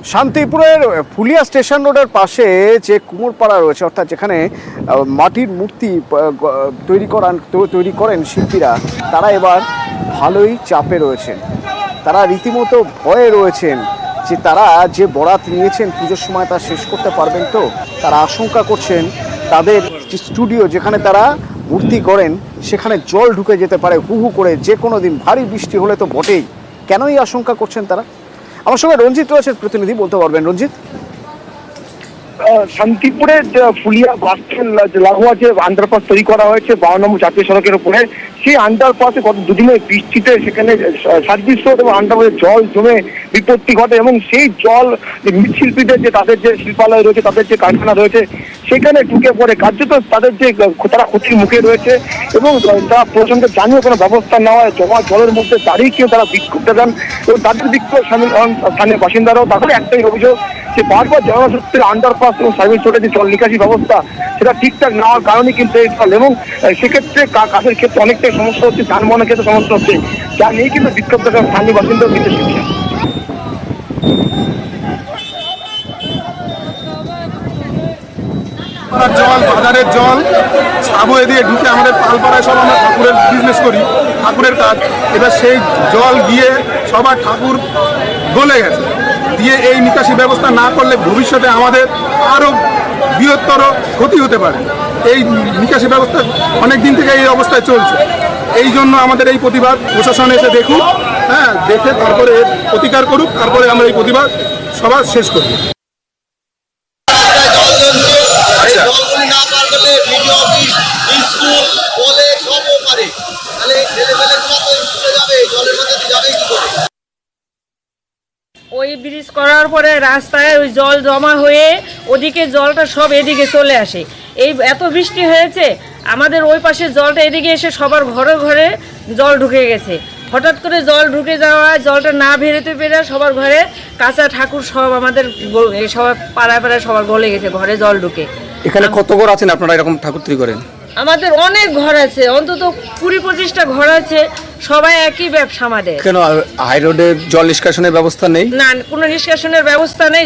শান্তিপুরের ফুলিয়া স্টেশন রোডের পাশে যে কুমোরপাড়া রয়েছে, অর্থাৎ যেখানে মাটির মূর্তি তৈরি করেন শিল্পীরা, তারা এবার ভালোই চাপে রয়েছেন। তারা রীতিমতো ভয়ে রয়েছেন যে তারা যে বরাত নিয়েছেন পুজোর সময় তা শেষ করতে পারবেন তো। তারা আশঙ্কা করছেন তাদের যে স্টুডিও যেখানে তারা মূর্তি করেন সেখানে জল ঢুকে যেতে পারে হু হু করে, যে কোনো দিন ভারী বৃষ্টি হলে তো বটেই। কেনই আশঙ্কা করছেন তারা? আমার সঙ্গে রঞ্জিত রয়েছেন প্রতিনিধি, বলতে পারবেন রঞ্জিত। শান্তিপুরের ফুলিয়া বাস স্ট্যান্ড লাগোয়া যে আন্ডারপাস তৈরি করা হয়েছে 52 নম্বর জাতীয় সড়কের উপরে, সেই আন্ডারপাসে গত দুদিনের বৃষ্টিতে সেখানে সার্ভিস রোড এবং আন্ডারপাসে জল জমে বিপত্তি ঘটে এবং সেই জল মৃৎশিল্পীদের যে তাদের যে শিল্পালয় রয়েছে, তাদের যে কারখানা রয়েছে সেখানে ঢুকে পড়ে। কার্যত তাদের যে তারা ক্ষতির মুখে রয়েছে এবং তারা প্রচন্ড জানিয়ে কোনো ব্যবস্থা নেওয়া হয়, জমা জলের মধ্যে দাঁড়িয়ে কেউ তারা বিক্ষোভ দেখান এবং তাদের বিক্ষোভ সামিল হন স্থানীয় বাসিন্দারাও। তাদের একটাই অভিযোগ যে বারবার জনস্বাস্থ্যের আন্ডারপাস এবং সার্ভিস রোডের যে জল নিকাশি ব্যবস্থা সেটা ঠিকঠাক নেওয়ার কারণে কিন্তু এই ফল, এবং সেক্ষেত্রে কাজের ক্ষেত্রে অনেকটাই সমস্যা হচ্ছে, যানবাহনের ক্ষেত্রে সমস্যা হচ্ছে, যা নিয়ে কিন্তু বিক্ষোভ দেখান স্থানীয় বাসিন্দাও বিশেষ হচ্ছে। জল, বাজারের জল সাবয়ে দিয়ে ঢুকে আমাদের পালপাড়ায় সব আমরা ঠাকুরের বিজনেস করি, ঠাকুরের কাজ। এবার সেই জল গিয়ে সবার ঠাকুর গলে গেছে, দিয়ে এই নিকাশি ব্যবস্থা না করলে ভবিষ্যতে আমাদের আরও বৃহত্তর ক্ষতি হতে পারে। এই নিকাশি ব্যবস্থা অনেক দিন থেকে এই অবস্থায় চলছে, এই জন্য আমাদের এই প্রতিবাদ। প্রশাসন এসে দেখুক, হ্যাঁ, দেখে তারপরে প্রতিকার করুক, তারপরে আমরা এই প্রতিবাদ সবার শেষ করব। ওই ব্রিজ করার পরে রাস্তায় ওই জল জমা হয়ে ওদিকে জলটা সব এদিকে চলে আসে। এই এত বৃষ্টি হয়েছে আমাদের ওই পাশে জলটা এদিকে এসে সবার ঘরে ঘরে জল ঢুকে গেছে। হঠাৎ করে জল ঢুকে যাওয়ায় জলটা না বেরোতে পেরে সবার ঘরে কাঁচা ঠাকুর সব আমাদের সবার পাড়ায় পাড়ায় সবার গলে গেছে ঘরে জল ঢুকে। এখানে কত ঘর আছেন আপনারা এরকম ঠাকুর তৈরি করেন? আমাদের অনেক ঘর আছে, অন্তত 20-25টা ঘর আছে, সবাই একই ব্যবসা আমাদের। কেন হাই রোডে জল নিষ্কাশনের ব্যবস্থা নেই? না, কোনো নিষ্কাশনের ব্যবস্থা নেই।